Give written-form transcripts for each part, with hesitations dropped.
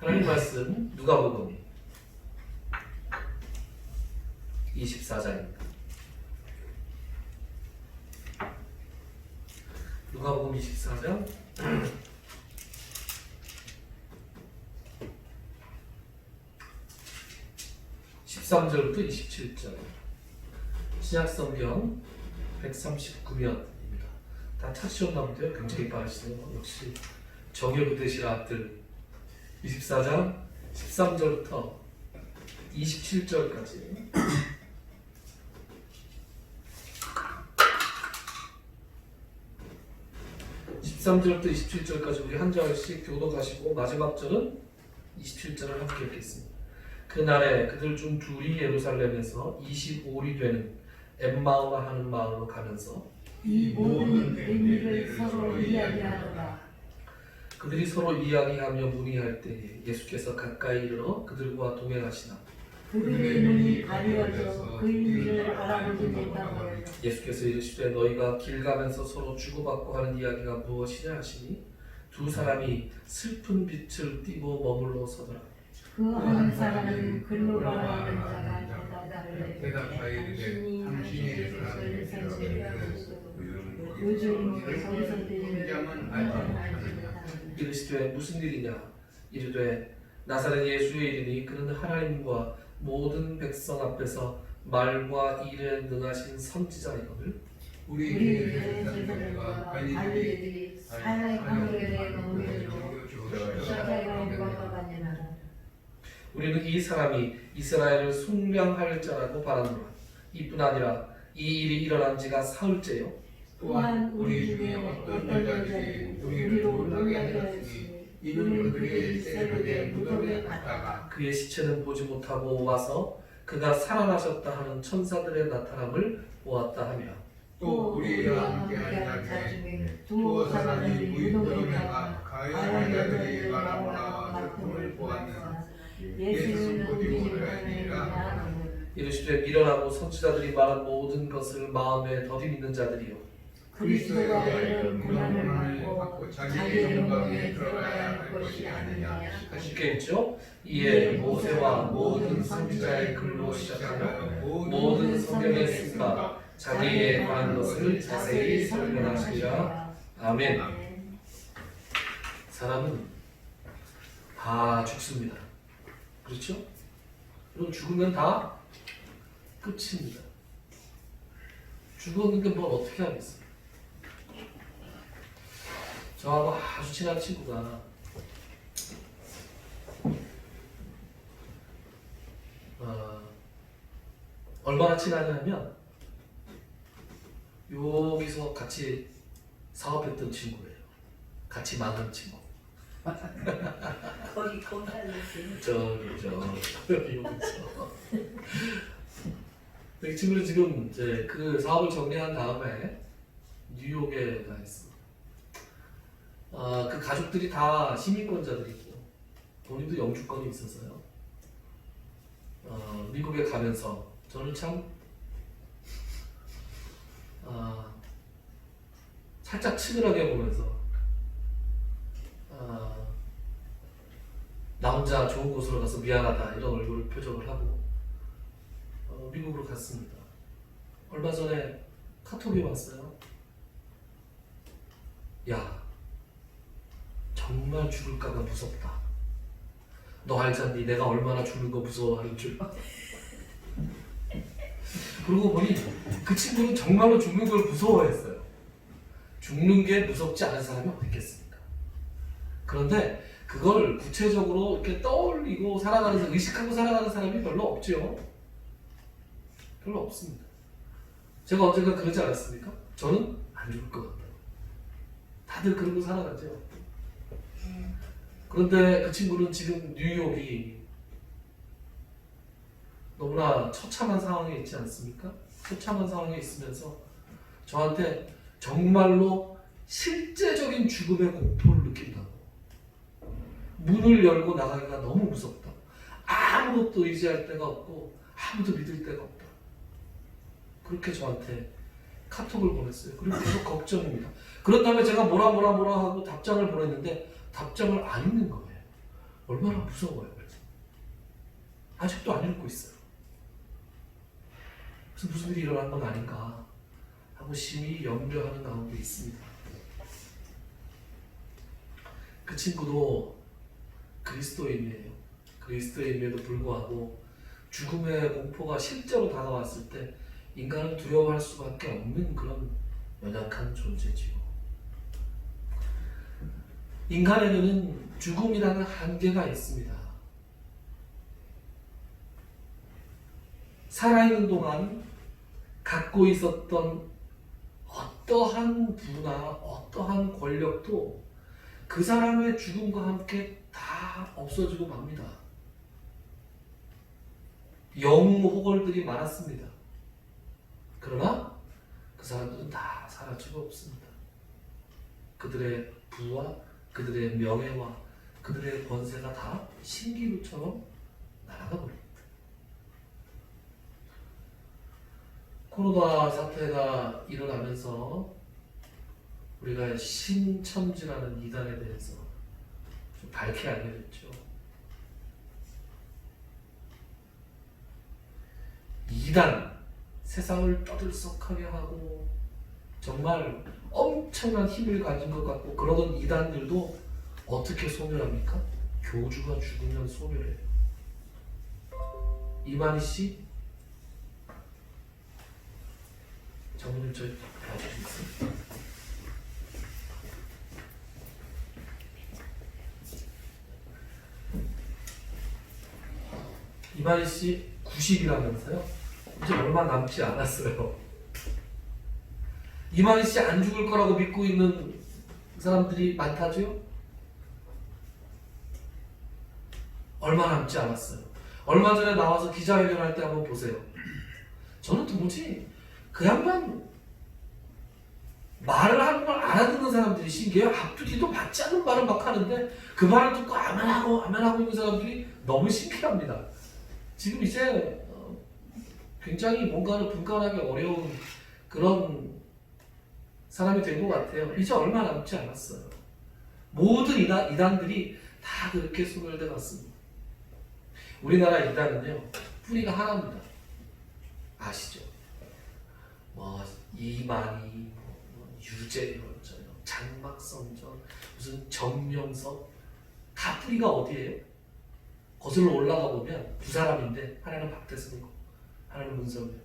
하나님 말씀 누가복음 24장입니다. 누가복음 24장 13절부터 27절. 신약성경 139면입니다. 다 찾으셨나 본데요. 굉장히 빠르시네요. 역시 정예부 되실 아들. 24장 13절부터 27절까지. (13절부터) 27절까지 우리 한 절씩 교독하시고 마지막 절은 27절을 함께 읽겠습니다. 그날에 그들 중 둘이 예루살렘에서 25리 되는 엠마오라 하는 마을로 가면서 이 모든 의미를 서로 이야기하더라. 그들이 서로 이야기하며 문의할 때에 예수께서 가까이 이르러 그들과 동행하시나 그들의 눈이 가려져 그 의미를 알아보지 못하고 예수께서 이르시되 너희가 길 가면서 서로 주고받고 하는 이야기가 무엇이냐 하시니 두 사람이 슬픈 빛을 띠고 머물러 서더라. 그 한 사람은 글로 가라는 자가 대답하여 이르되 당신이 사람을 요즘 성서들이 잠은 알지 이르시되 무슨 일이냐 이르되 나사렛 예수의 이름이 그는 하나님과 모든 백성 앞에서 말과 일에 능하신 선지자이거늘 우리 우리의 제자들과 관리들이 사나이 관계에 머물고 십자가와 반연하라. 우리는 이 사람이 이스라엘을 속량할 자라고 바라노라. 이뿐 아니라 이 일이 일어난 지가 사흘째요. 또한 우리 중에 어떤 자들이 우리로 놀라게 하였으니 이는 그의 새벽에 무덤에 갔다가 그의 시체는 보지 못하고 와서 그가 살아나셨다 하는 천사들의 나타남을 보았다 하며 또 우리와 함께한 자 중에 두 사람이 무덤에 가 가해한 자들이 말하거나 말씀을 보았으나 예수는 보지 못하니라. 이르시되 미련하고 선지자들이 말한 모든 것을 마음에 더디 믿는 자들이요 그리스도가 이런 고난을 받고 받고 자기의 영광에 들어가야 할 것이 아니냐. 쉽게 있죠. 이에 모세와 모든 선지자의 글로 시작하여 모든 성경에 쓴바 자기에 관한 것을 자세히 설명하시리라. 아멘. 사람은 다 죽습니다. 그렇죠? 그리고 죽으면 다 끝입니다. 죽었는데 뭘 어떻게 하겠어요? 저하고 아주 친한 친구가 얼마나 친하냐면 여기서 같이 사업했던 친구예요. 같이 만든 친구. 거기 살렸어요. 여기서. 이 친구는 지금 이제 그 사업을 정리한 다음에 뉴욕에 가 있어. 그 가족들이 다 시민권자들이고 본인도 영주권이 있어서요. 미국에 가면서 저는 참 살짝 치밀하게 보면서 나 혼자 좋은 곳으로 가서 미안하다 이런 얼굴 표정을 하고 미국으로 갔습니다. 얼마 전에 카톡이 왔어요. 야, 정말 죽을까봐 무섭다. 너 알잖니? 내가 얼마나 죽는 거 무서워하는 줄. 그러고 보니 그 친구는 정말로 죽는 걸 무서워했어요. 죽는 게 무섭지 않은 사람이 어디 있겠습니까? 그런데 그걸 구체적으로 이렇게 떠올리고 살아가는, 의식하고 살아가는 사람이 별로 없죠. 별로 없습니다. 제가 언젠가 그러지 않았습니까? 저는 안 죽을 것 같아요. 다들 그러고 살아가죠. 그런데 그 친구는 지금 뉴욕이 너무나 처참한 상황에 있지 않습니까? 처참한 상황에 있으면서 저한테 정말로 실제적인 죽음의 공포를 느낀다고. 문을 열고 나가기가 너무 무섭다. 아무것도 의지할 데가 없고 아무도 믿을 데가 없다. 그렇게 저한테 카톡을 보냈어요. 그리고 계속 걱정입니다. 그런 다음에 제가 뭐라 하고 답장을 보냈는데 답장을 안 읽는 거예요. 얼마나 무서워요. 그래서 아직도 안 읽고 있어요. 그래서 무슨 일이 일어난 건 아닌가 하고 심히 염려하는 가운데 있습니다. 그 친구도 그리스도인이에요. 그리스도인임에도 불구하고 죽음의 공포가 실제로 다가왔을 때 인간은 두려워할 수밖에 없는 그런 연약한 존재지요. 인간에게는 죽음이라는 한계가 있습니다. 살아있는 동안 갖고 있었던 어떠한 부나 어떠한 권력도 그 사람의 죽음과 함께 다 없어지고 맙니다. 영웅호걸들이 많았습니다. 그러나 그 사람들은 다 사라지고 없습니다. 그들의 부와 그들의 명예와 그들의 권세가 다 신기루처럼 날아가 버립니다. 코로나 사태가 일어나면서 우리가 신천지라는 이단에 대해서 좀 밝게 알게 됐죠. 이단, 세상을 떠들썩하게 하고 정말 엄청난 힘을 가진 것 같고 그러던 이단들도 어떻게 소멸합니까? 교주가 죽으면 소멸해요. 이만희 씨, 장모님 저희 봐주시겠어요? 이만희 씨 90이라면서요? 이제 얼마 남지 않았어요. 이만희 씨 안 죽을 거라고 믿고 있는 사람들이 많다죠? 얼마 남지 않았어요. 얼마 전에 나와서 기자회견할 때 한번 보세요. 저는 도무지 그 양반 말을 하는 걸 알아듣는 사람들이 신기해요. 앞도 뒤도 맞지 않는 말을 막 하는데 그 말을 듣고 아멘하고 있는 사람들이 너무 신기합니다. 지금 이제 굉장히 뭔가를 분간하기 어려운 그런 사람이 된 것 같아요. 이제 얼마 남지 않았어요. 모든 이단들이 다 그렇게 소멸돼 갔습니다. 우리나라 이단은요, 뿌리가 하나입니다. 아시죠? 뭐 이만희, 유재열, 장막성전, 무슨 정명석 다 뿌리가 어디예요? 거슬러 올라가 보면 두 사람인데 하나는 박태선이고 하나는 문성현이에요.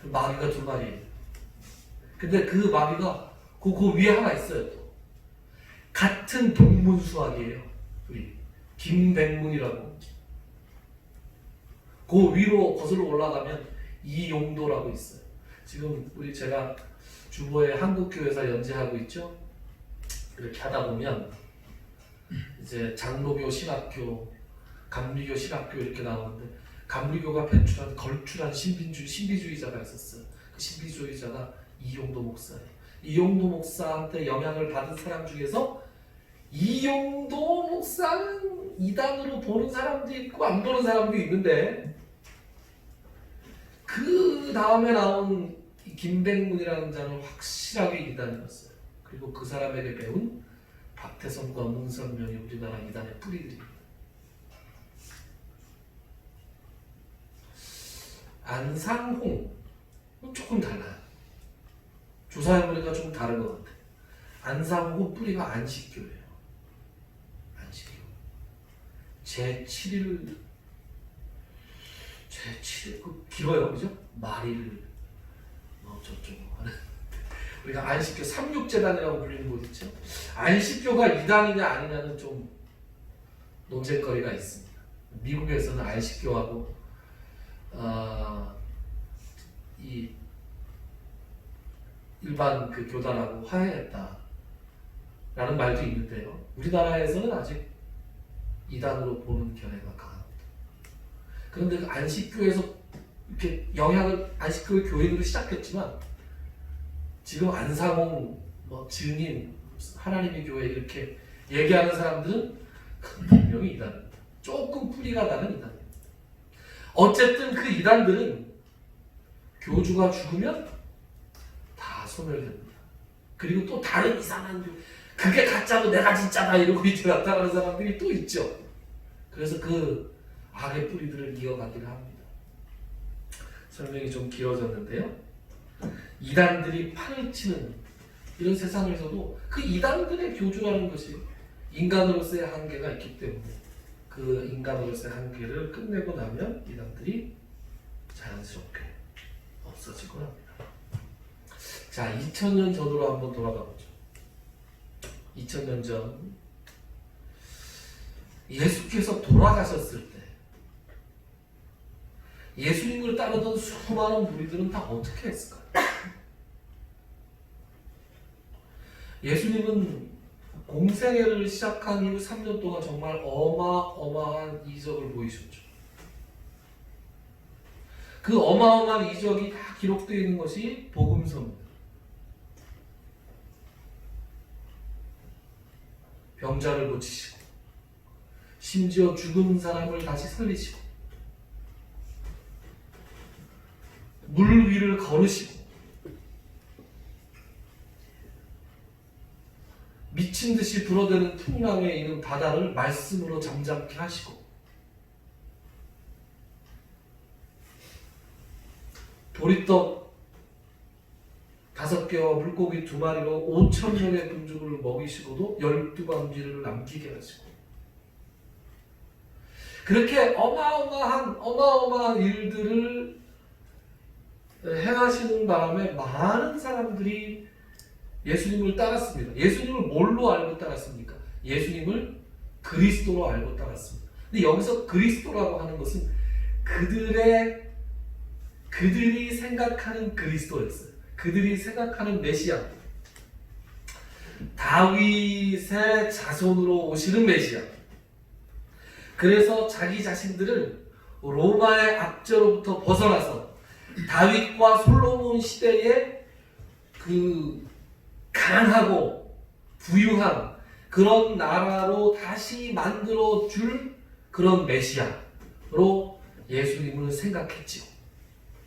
그 마귀가 두 마리예요. 근데 그 마귀가 그 위에 하나 있어요. 또 같은 동문수학이에요. 우리 김백문이라고. 그 위로 거슬러 올라가면 이용도라고 있어요. 지금 제가 주보에 한국교회에서 연재하고 있죠. 이렇게 하다 보면 이제 장로교 신학교, 감리교 신학교 이렇게 나오는데 감리교가 걸출한 신비주의자가 있었어요. 그 신비주의자가 이용도 목사예요. 이용도 목사한테 영향을 받은 사람 중에서 이용도 목사는 이단으로 보는 사람도 있고 안 보는 사람도 있는데 그 다음에 나온 김백문이라는 자는 확실하게 이단이었어요. 그리고 그 사람에게 배운 박태선과 문선명이 우리나라 이단의 뿌리들입니다. 안상홍은 조금 달라요. 조사해보니까 좀 다른 것 같아요. 안상홍은 뿌리가 안식교예요. 안식교. 제7일 그 길어요, 그죠? 마리를 저쪽 하는 우리가 안식교 36재단이라고 불리는 곳 있죠? 안식교가 이단이냐 아니냐는 좀 논쟁거리가 있습니다. 미국에서는 안식교하고 이 일반 그 교단하고 화해했다 라는 말도 있는데요. 우리나라에서는 아직 이단으로 보는 견해가 강합니다. 그런데 그 안식교에서 이렇게 안식교의 교인으로 시작했지만 지금 안상홍, 증인, 하나님의 교회 이렇게 얘기하는 사람들은 분명히 이단입니다. 조금 뿌리가 다른 이단입니다. 어쨌든 그 이단들은 교주가 죽으면 다 소멸됩니다. 그리고 또 다른 이상한 그게 가짜고 내가 진짜다 이러고 이제 나타나는 사람들이 또 있죠. 그래서 그 악의 뿌리들을 이어가기를 합니다. 설명이 좀 길어졌는데요. 이단들이 판을 치는 이런 세상에서도 그 이단들의 교주라는 것이 인간으로서의 한계가 있기 때문에 그 인간으로서의 한계를 끝내고 나면 이단들이 자연스럽게 없어지곤 합니다. 자, 2000년 전으로 한번 돌아가 보죠. 2000년 전 예수께서 돌아가셨을 때 예수님을 따르던 수많은 무리들은 다 어떻게 했을까요? 예수님은 공생애를 시작한 이후 3년 동안 정말 어마어마한 이적을 보이셨죠. 그 어마어마한 이적이 다 기록되어 있는 것이 복음서입니다. 병자를 고치시고 심지어 죽은 사람을 다시 살리시고 물 위를 걸으시고 미친 듯이 불어대는 풍랑에 있는 바다를 말씀으로 잠잠케 하시고 보리떡 5개와 물고기 2마리로 5,000명의 군중을 먹이시고도 12광지를 남기게 하시고 그렇게 어마어마한 일들을 행하시는 바람에 많은 사람들이 예수님을 따랐습니다. 예수님을 뭘로 알고 따랐습니까? 예수님을 그리스도로 알고 따랐습니다. 근데 여기서 그리스도라고 하는 것은 그들이 생각하는 그리스도였어요. 그들이 생각하는 메시아, 다윗의 자손으로 오시는 메시아. 그래서 자기 자신들을 로마의 압제로부터 벗어나서 다윗과 솔로몬 시대의 그 강하고 부유한 그런 나라로 다시 만들어줄 그런 메시아로 예수님을 생각했지요.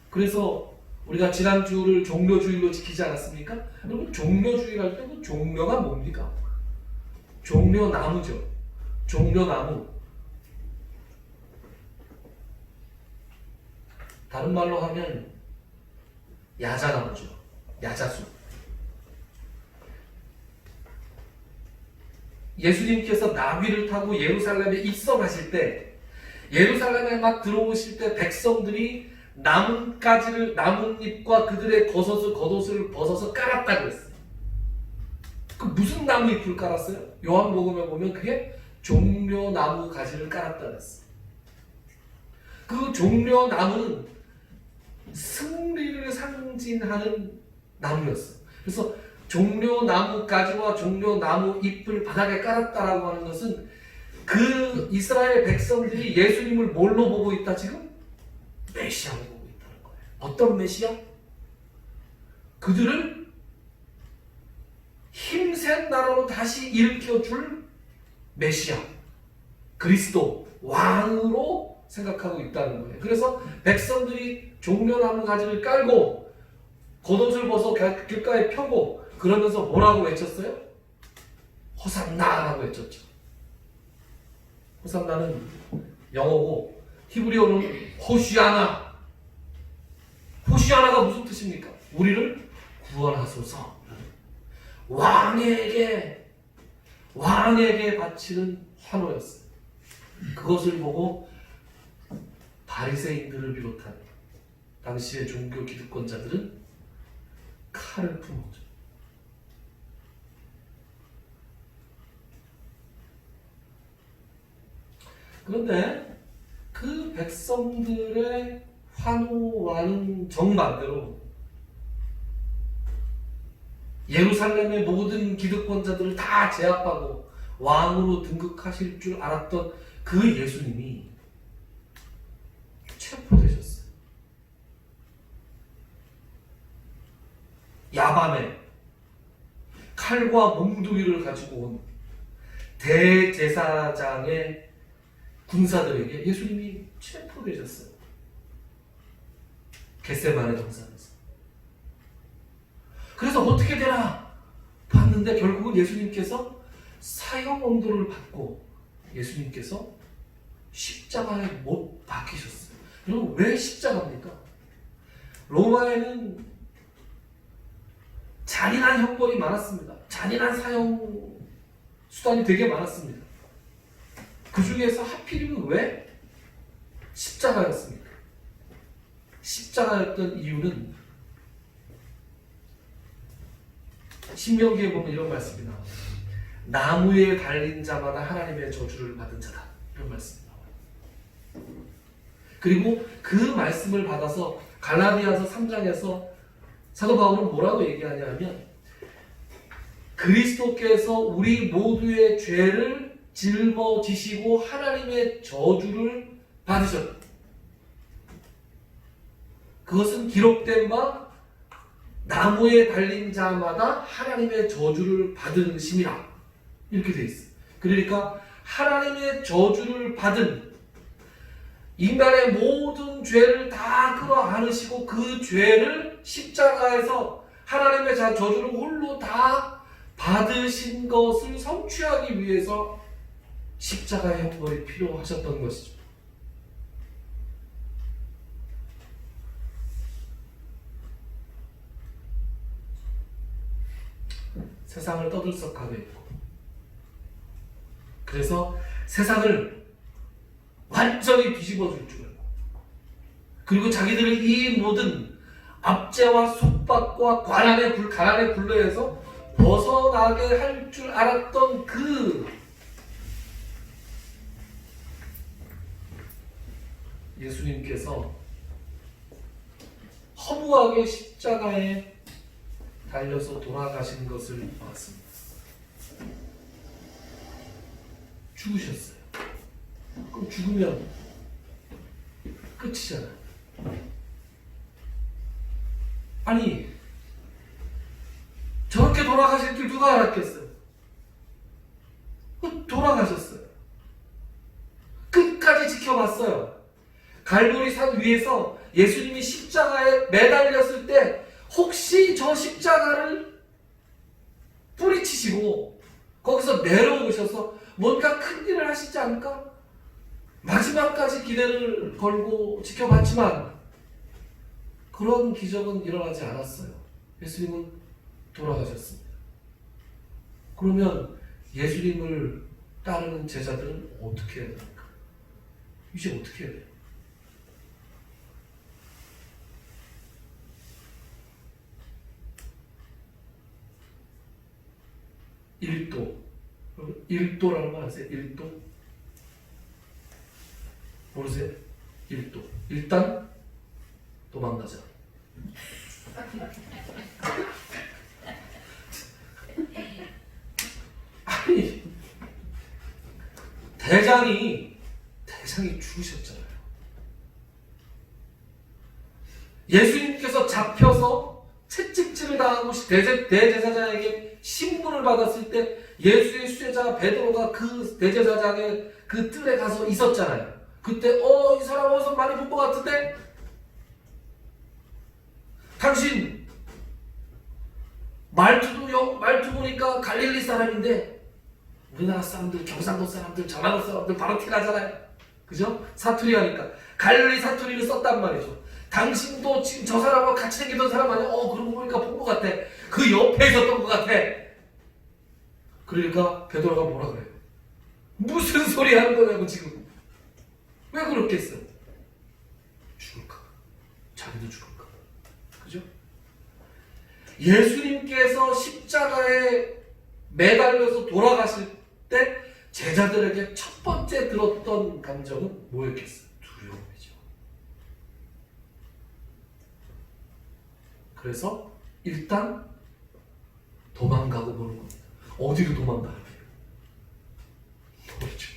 그래서 우리가 지난주를 종려주일로 지키지 않았습니까? 여러분 종려주일 할 때 그 종려가 뭡니까? 종려나무죠. 종려나무. 다른 말로 하면 야자나무죠. 야자수. 예수님께서 나귀를 타고 예루살렘에 입성하실 때 예루살렘에 막 들어오실 때 백성들이 나뭇잎과 그들의 겉옷을 벗어서 깔았다고 했어요. 그 무슨 나무잎을 깔았어요? 요한복음에 보면 그게 종려나무 가지를 깔았다고 했어요. 그 종려나무는 승리를 상징하는 나무였어요. 그래서 종려나무 가지와 종려나무 잎을 바닥에 깔았다라고 하는 것은 그 이스라엘 백성들이 예수님을 뭘로 보고 있다 지금? 메시아로 보고 있다는 거예요. 어떤 메시아? 그들을 힘센 나라로 다시 일으켜줄 메시아, 그리스도, 왕으로 생각하고 있다는 거예요. 그래서 백성들이 종려나무 가지를 깔고 겉옷을 벗어 길가에 펴고 그러면서 뭐라고 외쳤어요? 호산나라고 외쳤죠. 호산나는 영어고 히브리어는 호시아나. 호시아나가 무슨 뜻입니까? 우리를 구원하소서. 왕에게 바치는 환호였어요. 그것을 보고 바리새인들을 비롯한 당시의 종교 기득권자들은 칼을 품었죠. 그런데 그 백성들의 환호와는 정반대로 예루살렘의 모든 기득권자들을 다 제압하고 왕으로 등극하실 줄 알았던 그 예수님이 체포되셨어요. 야밤에 칼과 몽둥이를 가지고 온 대제사장의 군사들에게 예수님이 체포되셨어요. 겟세마네 동산에서. 그래서 어떻게 되나? 봤는데 결국은 예수님께서 사형 언도를 받고 예수님께서 십자가에 못 박히셨어요. 여러분 왜 십자가입니까? 로마에는 잔인한 형벌이 많았습니다. 잔인한 사형 수단이 되게 많았습니다. 그 중에서 하필이면 왜 십자가였습니까? 십자가였던 이유는 신명기에 보면 이런 말씀이 나와요. 나무에 달린 자마다 하나님의 저주를 받은 자다. 이런 말씀이 나와요. 그리고 그 말씀을 받아서 갈라디아서 3장에서 사도 바울은 뭐라고 얘기하냐면 그리스도께서 우리 모두의 죄를 짊어지시고 하나님의 저주를 받으셨다. 그것은 기록된 바 나무에 달린 자마다 하나님의 저주를 받으심이라 이렇게 돼 있어요. 그러니까 하나님의 저주를 받은 인간의 모든 죄를 다 끌어안으시고 그 죄를 십자가에서 하나님의 저주를 홀로 다 받으신 것을 성취하기 위해서 십자가의 형벌이 필요하셨던 것이죠. 세상을 떠들썩하게 했고 그래서 세상을 완전히 뒤집어 줄 줄 알고 그리고 자기들을 이 모든 압제와 속박과 가난의 굴레에서 벗어나게 할 줄 알았던 그 예수님께서 허무하게 십자가에 달려서 돌아가신 것을 봤습니다. 죽으셨어요. 그럼 죽으면 끝이잖아요. 아니 저렇게 돌아가실 줄 누가 알았겠어요? 돌아가셨어요. 끝까지 지켜봤어요. 갈보리 산 위에서 예수님이 십자가에 매달렸을 때 혹시 저 십자가를 뿌리치시고 거기서 내려오셔서 뭔가 큰일을 하시지 않을까? 마지막까지 기대를 걸고 지켜봤지만 그런 기적은 일어나지 않았어요. 예수님은 돌아가셨습니다. 그러면 예수님을 따르는 제자들은 어떻게 해야 됩니까? 이제 어떻게 해야 돼요? 일도라는 말 아세요? 일도? 모르세요? 일도. 일단 도망가자. 아니 대장이 죽으셨잖아요. 예수님께서 잡혀서 채찍질을 당하고 대제사장에게 신문을 받았을 때 예수의 수제자 베드로가 그 대제사장의 그 뜰에 가서 있었잖아요. 그때 이 사람 어디서 많이 본 것 같은데? 당신 말투 보니까 갈릴리 사람인데 우리나라 사람들, 경상도 사람들, 전라도 사람들 바로 티나잖아요. 그죠? 사투리 하니까 갈릴리 사투리를 썼단 말이죠. 당신도 지금 저 사람하고 같이 생기던 사람 아니야? 그러고 보니까 본 것 같아. 그 옆에 있었던 것 같아. 그러니까 베드로가 뭐라 그래요? 무슨 소리 하는 거냐고 지금. 왜 그렇겠어? 죽을까? 자기도 죽을까? 그죠? 예수님께서 십자가에 매달려서 돌아가실 때 제자들에게 첫 번째 들었던 감정은 뭐였겠어요? 두려움이죠. 그래서 일단 도망가고 보는 겁니다. 어디로 도망가요? 모르죠.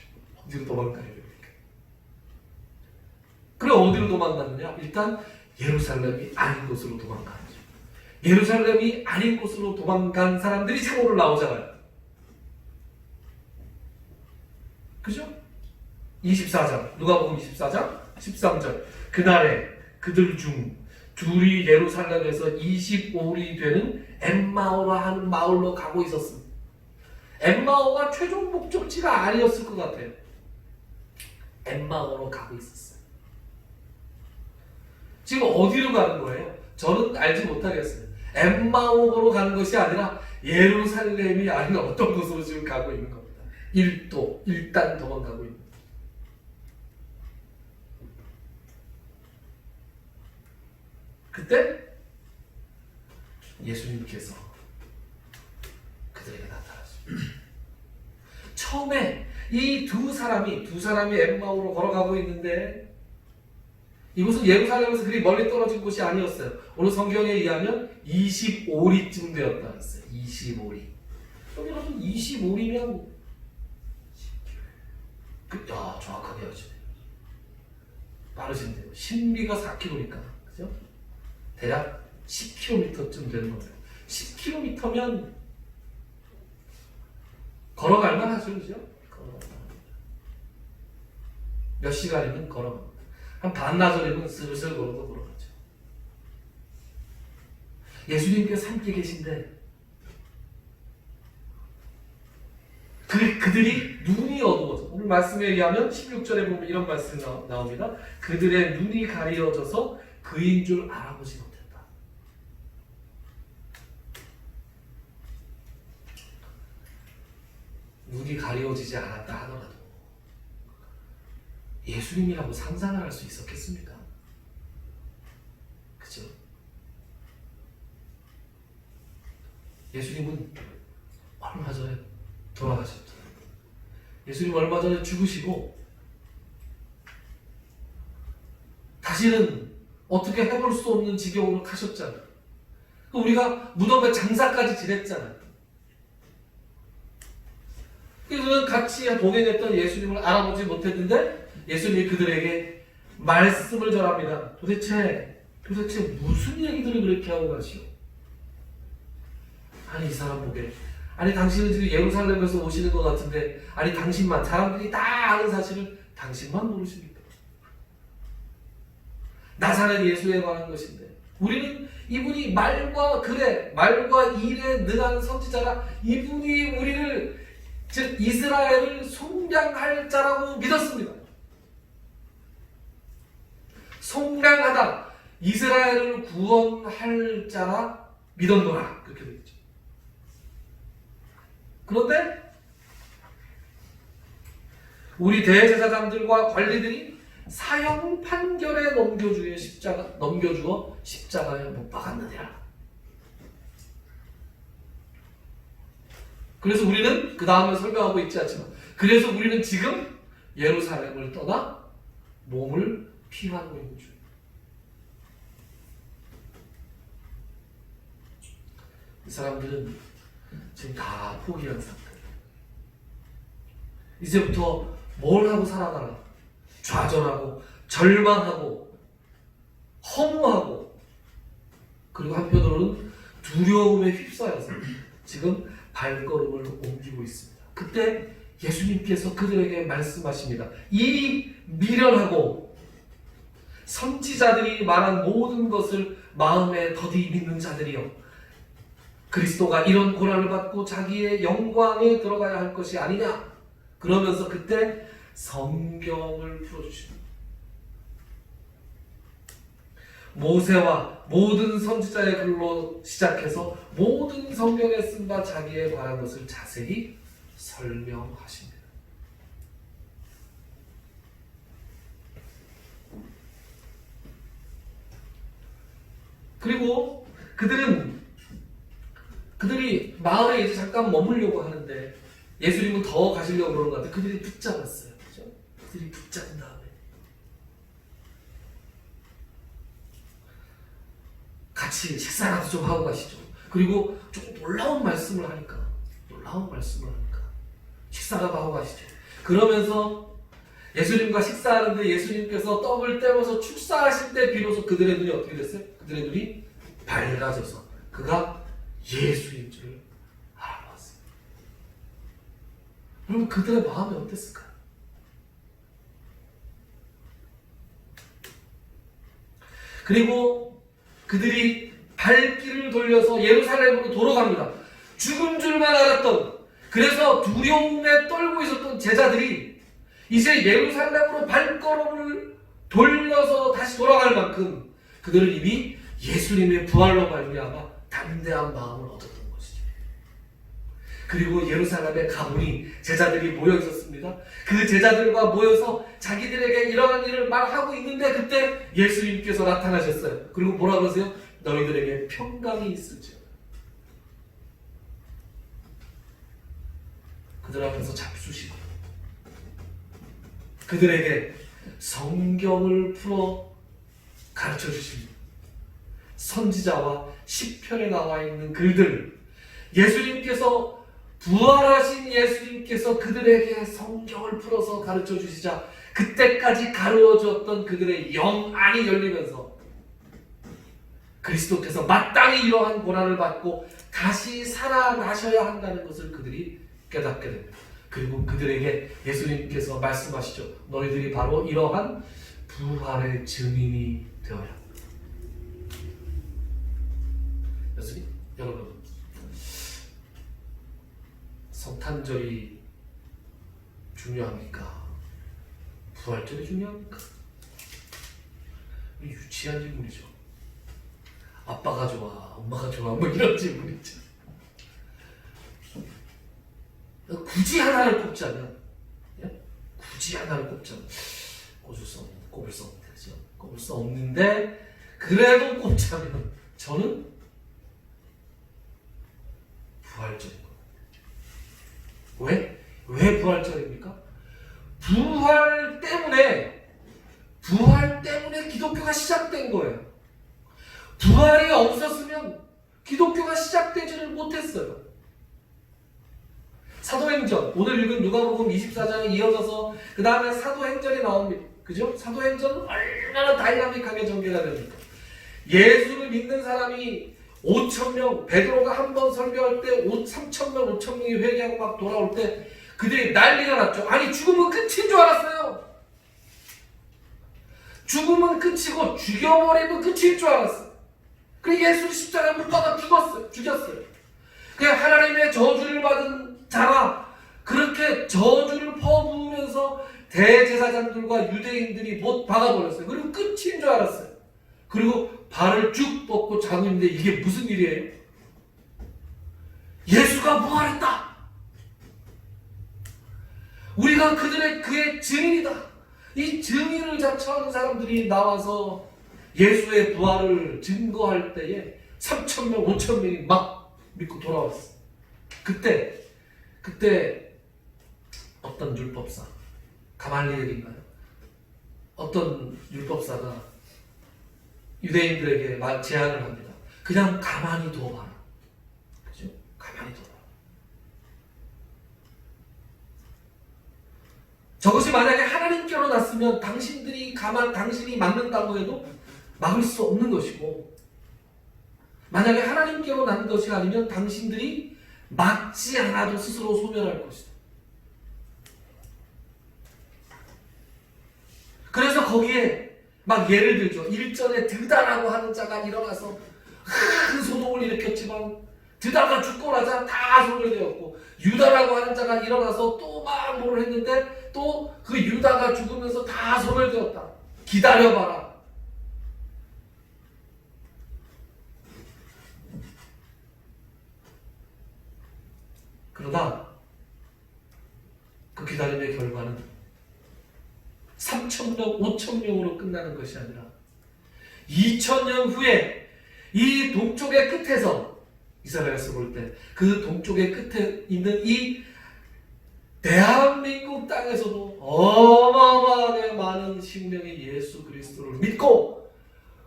어디로 도망가야 됩니까? 그래 어디로 도망가느냐? 일단 예루살렘이 아닌 곳으로 도망가죠. 예루살렘이 아닌 곳으로 도망간 사람들이 창호를 나오잖아요. 그죠? 24장 누가복음 24장 13절 그날에 그들 중 둘이 예루살렘에서 25일이 되는 엠마오라 하는 마을로 가고 있었습니다. 엠마오가 최종 목적지가 아니었을 것 같아요. 엠마오로 가고 있었어요. 지금 어디로 가는 거예요? 저는 알지 못하겠어요. 엠마오로 가는 것이 아니라 예루살렘이 아닌 어떤 곳으로 지금 가고 있는 겁니다. 1단 도망가고 있는 거예요. 그때 예수님께서 그들에게 나타나십니다. 처음에 이 두 사람이 엠마오로 걸어가고 있는데 이곳은 예루살렘에서 그리 멀리 떨어진 곳이 아니었어요. 오늘 성경에 의하면 25리쯤 되었다 했어요. 25리. 여러분 25리면 정확하게 하시네요. 빠르신데요. 신비가 4km니까 그죠? 대략 10km쯤 되는 거예요. 10km면 걸어갈 만하죠, 그죠? 몇 시간이면 걸어갑니다. 한 반나절이면 슬슬 걸어가죠. 예수님께서 함께 계신데 그들이 눈이 어두워서, 오늘 말씀에 의하면 16절에 보면 이런 말씀이 나옵니다. 그들의 눈이 가리어져서 그인 줄 알아보지 못했다. 눈이 가리워지지 않았다 하더라도 예수님이라고 상상을 할 수 있었겠습니까? 그죠? 예수님은 얼마 전에 돌아가셨죠. 예수님 얼마 전에 죽으시고 다시는 어떻게 해볼 수 없는 지경으로 가셨잖아요. 우리가 무덤에 장사까지 지냈잖아요. 그래서 같이 동행했던 예수님을 알아보지 못했는데 예수님이 그들에게 말씀을 전합니다. 도대체 무슨 얘기들을 그렇게 하고 가시오? 아니 이 사람 보게, 아니 당신은 지금 예루살렘에서 오시는 것 같은데, 아니 당신만, 사람들이 다 아는 사실을 당신만 모르십니까? 나사렛 예수에 관한 것인데 우리는 이분이 말과 일에 능한 선지자라, 이분이 우리를, 즉 이스라엘을 속량할 자라고 믿었습니다. 속량하다, 이스라엘을 구원할 자라 믿었노라, 그렇게 되겠죠. 그런데 우리 대제사장들과 관리들이 사형 판결에 넘겨주어 십자가에 못 박았느니라. 그래서 우리는 그 다음에 설명하고 있지 않지만, 그래서 우리는 지금 예루살렘을 떠나 몸을 피하고 있는 중. 이 사람들은 지금 다 포기한 상태. 이제부터 뭘 하고 살아가나? 좌절하고 절망하고 허무하고, 그리고 한편으로는 두려움에 휩싸여서 지금 발걸음을 옮기고 있습니다. 그때 예수님께서 그들에게 말씀하십니다. 이 미련하고 선지자들이 말한 모든 것을 마음에 더디 믿는 자들이여, 그리스도가 이런 고난을 받고 자기의 영광에 들어가야 할 것이 아니냐? 그러면서 그때 성경을 풀어주십니다. 모세와 모든 선지자의 글로 시작해서 모든 성경에 쓴 바 자기에 관한 것을 자세히 설명하십니다. 그리고 그들이 마을에 이제 잠깐 머물려고 하는데 예수님은 더 가시려고 그러는 것 같아요. 그들이 붙잡았어요. 그렇죠? 그들이 붙잡은 다음에 같이 식사라도 좀 하고 가시죠. 그리고 조금 놀라운 말씀을 하니까 식사라도 하고 가시죠. 그러면서 예수님과 식사하는데 예수님께서 떡을 떼어서 축사하실 때 비로소 그들의 눈이 어떻게 됐어요? 그들의 눈이 밝아져서 그가 예수인 줄 알아봤어요. 여러분, 그들의 마음이 어땠을까요? 그리고 그들이 발길을 돌려서 예루살렘으로 돌아갑니다. 죽은 줄만 알았던, 그래서 두려움에 떨고 있었던 제자들이 이제 예루살렘으로 발걸음을 돌려서 다시 돌아갈 만큼 그들은 이미 예수님의 부활로 말미암아 담대한 마음을 얻었던 것이죠. 그리고 예루살렘에 가보니 제자들이 모여 있었습니다. 그 제자들과 모여서 자기들에게 이러한 일을 말하고 있는데 그때 예수님께서 나타나셨어요. 그리고 뭐라 그러세요? 너희들에게 평강이 있을지어다. 그들 앞에서 잡수시고 그들에게 성경을 풀어 가르쳐 주십니다. 선지자와 시편에 나와 있는 글들, 예수님께서 부활하신 예수님께서 그들에게 성경을 풀어서 가르쳐 주시자 그때까지 가르쳐주었던 그들의 영안이 열리면서 그리스도께서 마땅히 이러한 고난을 받고 다시 살아나셔야 한다는 것을 그들이 깨닫게 됩니다. 그리고 그들에게 예수님께서 말씀하시죠. 너희들이 바로 이러한 부활의 증인이 되어야 합니다. 여러분, 성탄절이 중요합니까? 부활절이 중요합니까? 유치한 질문이죠. 아빠가 좋아, 엄마가 좋아, 뭐 이런 질문이죠. 굳이 하나를 꼽자면, 굳이 하나를 꼽자면 꼽을 수 없는 되죠. 꼽을 수 없는데 그래도 꼽자면 저는 부활절인 거예요. 왜 부활절입니까? 부활 때문에 기독교가 시작된 거예요. 부활이 없었으면 기독교가 시작되지를 못했어요. 사도행전, 오늘 읽은 누가복음 24장에 이어져서 그 다음에 사도행전이 나옵니다. 그죠? 사도행전은 얼마나 다이나믹하게 전개가 됩니까? 예수를 믿는 사람이 5,000명, 베드로가 한 번 설교할 때 3,000명, 5,000명이 회개하고 막 돌아올 때 그들이 난리가 났죠. 아니, 죽음은 끝인 줄 알았어요. 죽음은 끝이고 죽여버리면 끝일 줄 알았어요. 그래서 예수를 십자가에 못 박아 죽였어요. 그냥 하나님의 저주를 받은 자가 그렇게 저주를 퍼부으면서 대제사장들과 유대인들이 못 박아버렸어요. 그리고 끝인 줄 알았어요. 그리고 발을 쭉 뻗고 자고 있는데 이게 무슨 일이에요? 예수가 부활했다. 우리가 그의 증인이다. 이 증인을 자처하는 사람들이 나와서 예수의 부활을 증거할 때에 3,000명, 5,000명이 막 믿고 돌아왔어요. 그때 어떤 율법사, 가말리엘인가요? 어떤 율법사가 유대인들에게 제안을 합니다. 그냥 가만히 둬봐라. 그죠? 가만히 둬봐라. 저것이 만약에 하나님께로 났으면 당신이 막는다고 해도 막을 수 없는 것이고, 만약에 하나님께로 난 것이 아니면 당신들이 막지 않아도 스스로 소멸할 것이다. 그래서 거기에 막 예를 들죠. 일전에 드다라고 하는 자가 일어나서 큰 소동을 일으켰지만 드다가 죽고 나자 다 소멸되었고, 유다라고 하는 자가 일어나서 또 막 뭘 했는데 또 그 유다가 죽으면서 다 소멸되었다. 기다려봐라. 그러나 그 기다림의 결과는 3,000명, 5,000명으로 끝나는 것이 아니라 2,000년 후에 이 동쪽의 끝에서, 이스라엘에서 볼 때 그 동쪽의 끝에 있는 이 대한민국 땅에서도 어마어마하게 많은 신명의 예수 그리스도를 믿고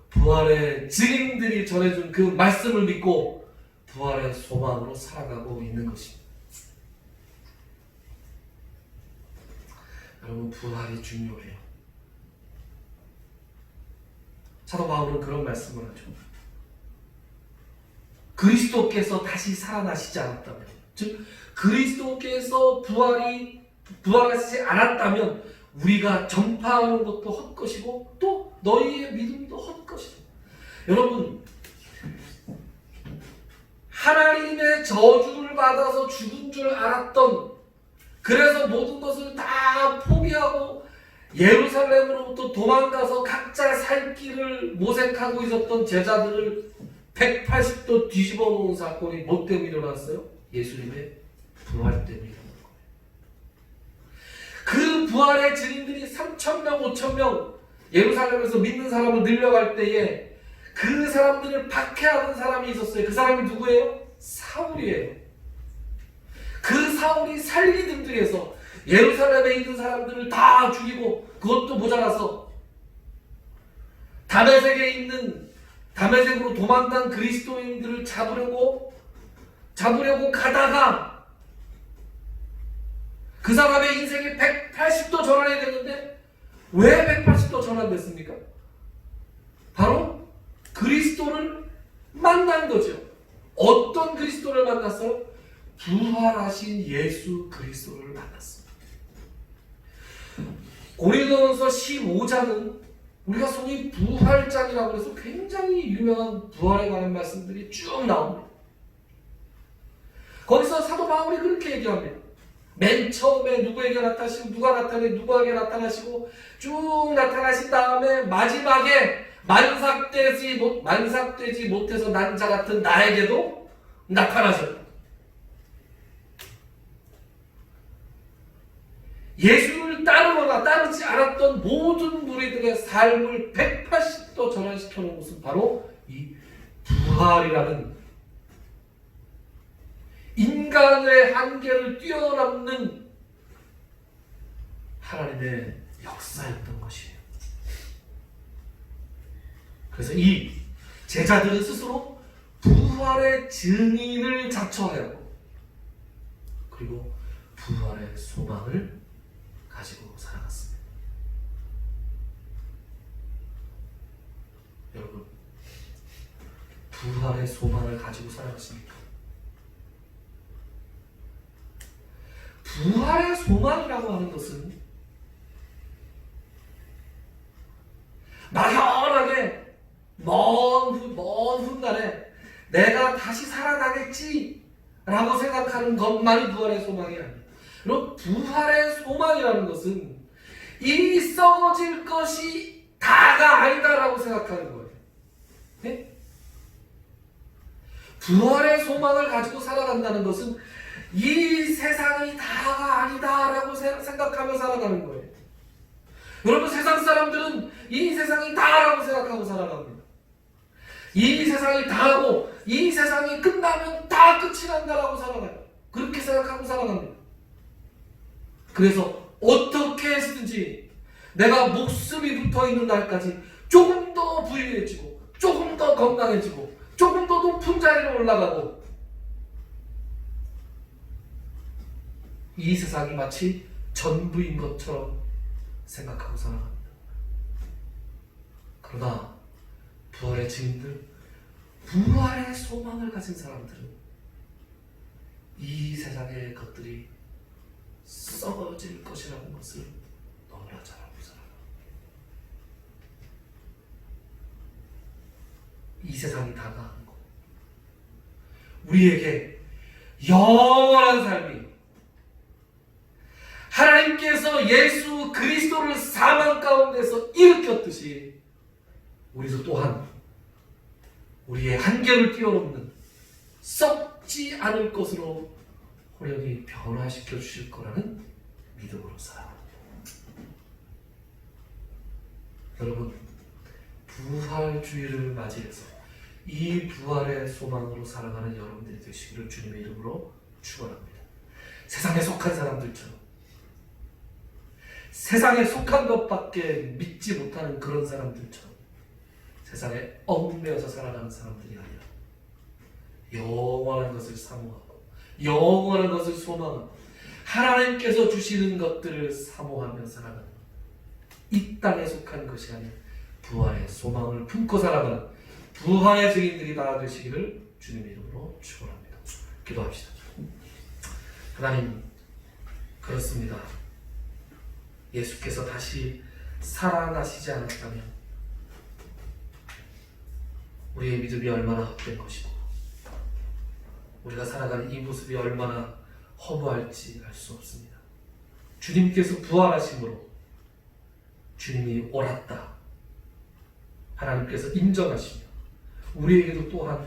부활의 증인들이 전해준 그 말씀을 믿고 부활의 소망으로 살아가고 있는 것입니다. 여러분, 부활이 중요해요. 사도 바울은 그런 말씀을 하죠. 그리스도께서 다시 살아나시지 않았다면, 즉 그리스도께서 부활하시지 않았다면 우리가 전파하는 것도 헛것이고 또 너희의 믿음도 헛것이다. 여러분, 하나님의 저주를 받아서 죽은 줄 알았던, 그래서 모든 것을 다 포기하고 예루살렘으로부터 도망가서 각자 살 길을 모색하고 있었던 제자들을 180도 뒤집어 놓은 사건이 뭐 때문에 일어났어요? 예수님의 부활 때문에 일어난 거예요. 그 부활의 증인들이 3,000명, 5,000명 예루살렘에서 믿는 사람을 늘려갈 때에 그 사람들을 박해하는 사람이 있었어요. 그 사람이 누구예요? 사울이에요. 그 사울이 살기 듬직해서 예루살렘에 있는 사람들을 다 죽이고, 그것도 모자라서 다메섹에 있는, 다메섹으로 도망간 그리스도인들을 잡으려고 가다가 그 사람의 인생이 180도 전환이 되는데, 왜 180도 전환됐습니까? 바로 그리스도를 만난 거죠. 어떤 그리스도를 만났어요? 부활하신 예수 그리스도를 만났습니다. 고린도전서 15장은 우리가 소위 부활장이라고 해서 굉장히 유명한 부활에 관한 말씀들이 쭉 나옵니다. 거기서 사도 바울이 그렇게 얘기합니다. 맨 처음에 누구에게 나타나시고, 누가 나타내 누구에게 나타나시고 쭉 나타나신 다음에 마지막에 만삭되지 못해서 난 자 같은 나에게도 나타나셨다. 예수를 따르거나 따르지 않았던 모든 무리들의 삶을 180도 전환시켜 놓은 것은 바로 이 부활이라는 인간의 한계를 뛰어넘는 하나님의 역사였던 것이에요. 그래서 이 제자들은 스스로 부활의 증인을 자처하고, 그리고 부활의 소망을 가지고 살아갔습니다. 여러분, 부활의 소망을 가지고 살아갔습니까? 부활의 소망이라고 하는 것은 막연하게 먼 훗날에 내가 다시 살아나겠지 라고 생각하는 것만이 부활의 소망이 아니에요. 그럼 부활의 소망이라는 것은 이 썩어질 것이 다가 아니다라고 생각하는 거예요. 네? 부활의 소망을 가지고 살아간다는 것은 이 세상이 다가 아니다라고 생각하며 살아가는 거예요. 여러분, 세상 사람들은 이 세상이 다라고 생각하고 살아갑니다. 이 세상이 다고 이 세상이 끝나면 다 끝이 난다라고 살아가요. 그렇게 생각하고 살아갑니다. 그래서 어떻게 해서든지 내가 목숨이 붙어있는 날까지 조금 더 부유해지고, 조금 더 건강해지고, 조금 더 높은 자리로 올라가고, 이 세상이 마치 전부인 것처럼 생각하고 살아갑니다. 그러나 부활의 증인들, 부활의 소망을 가진 사람들은 이 세상의 것들이 썩어질 것이라는 것을 너무나 잘 알고 살아갑니다. 이 세상이 다가 아니고 우리에게 영원한 삶이, 하나님께서 예수 그리스도를 사망 가운데서 일으켰듯이 우리도 또한 우리의 한계를 뛰어넘는 썩지 않을 것으로 호련히 변화시켜 주실 거라는 믿음으로 살아갑니다. 여러분, 부활주의를 맞이해서 이 부활의 소망으로 살아가는 여러분들이 되시기를 주님의 이름으로 축원합니다. 세상에 속한 사람들처럼, 세상에 속한 것밖에 믿지 못하는 그런 사람들처럼 세상에 얽매여서 살아가는 사람들이 아니라 영원한 것을 사모하고 영원한 것을 소망하고 하나님께서 주시는 것들을 사모하며 살아가는, 이 땅에 속한 것이 아닌 부활의 소망을 품고 살아가는 부활의 증인들이 다 되시기를 주님의 이름으로 축원합니다. 기도합시다. 하나님, 그렇습니다. 예수께서 다시 살아나시지 않았다면 우리의 믿음이 얼마나 헛된 것이고 우리가 살아가는 이 모습이 얼마나 허무할지 알 수 없습니다. 주님께서 부활하심으로 주님이 옳았다 하나님께서 인정하시며 우리에게도 또한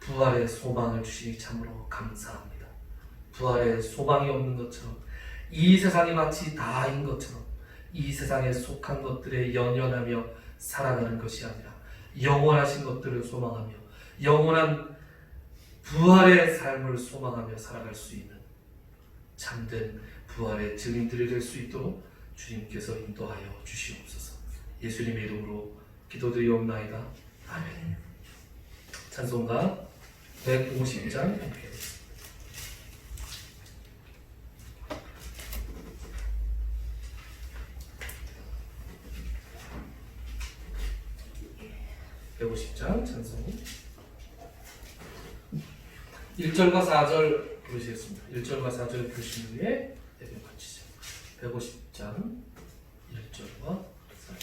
부활의 소망을 주시니 참으로 감사합니다. 부활의 소망이 없는 것처럼 이 세상이 마치 다인 것처럼 이 세상에 속한 것들에 연연하며 살아가는 것이 아니라 영원하신 것들을 소망하며 영원한 부활의 삶을 소망하며 살아갈 수 있는 참된 부활의 증인들이 될 수 있도록 주님께서 인도하여 주시옵소서. 예수님의 이름으로 기도드리옵나이다. 아멘. 찬송가 150장 함께 (150장) 찬송 1절과 4절 부르시겠습니다. 1절과 4절 부르신 후에 예배 마치죠. 150장 1절과 4절.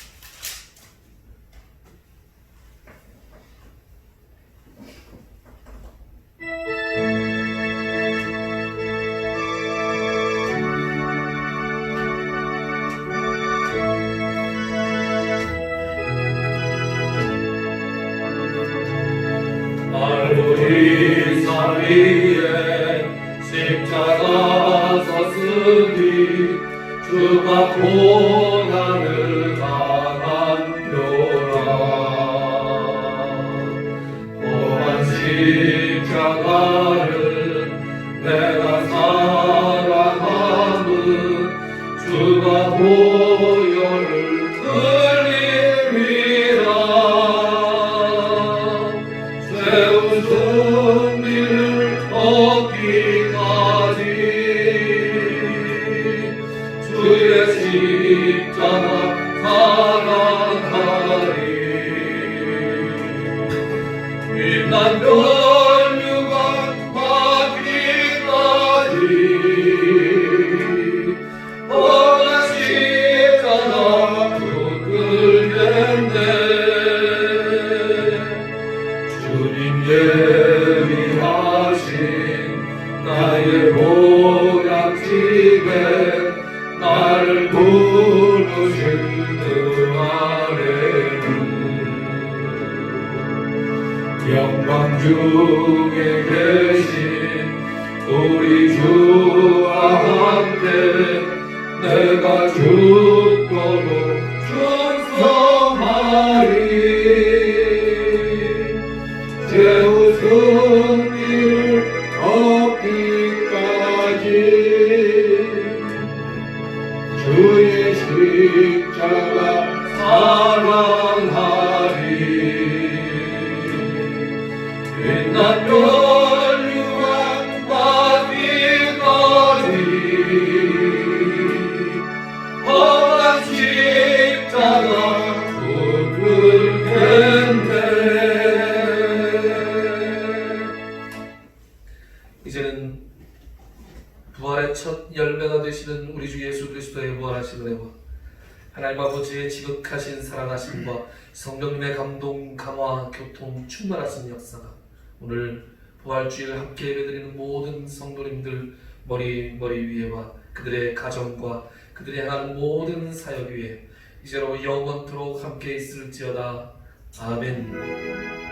우리 삶 위에 십자가 섰으니 주가 고난을 당한 묘라. 고난 십자가를 내가 사랑함은 주가 보혈을 흘림이라. 승리를 얻기까지 주의 십자가 사랑하리. 빛난 멸류관 받기까지 험한 십자가 붙들겠네. 주님 예비하신 나의 모양집에 나를 부르신 그 아래는 영광 중에 계신 우리 주와 함께 내가 죽도록 충성하리. 최후 승리를 얻기까지 주의 십자가 사랑하리. 빛난 멸류관 받기까지 험한 십자가 붙들겠네. 이제는 부활의 첫 열매가 되시는 우리 주 예수 그리스도의 부활하신 은혜와 하나님 아버지의 지극하신 사랑하심과 성령님의 감동, 감화, 교통, 충만하신 역사가 오늘 부활주일 함께 예배드리는 모든 성도님들 머리 위에와 그들의 가정과 그들이 행하는 모든 사역 위에 이제로 영원토록 함께 있을지어다. 아멘.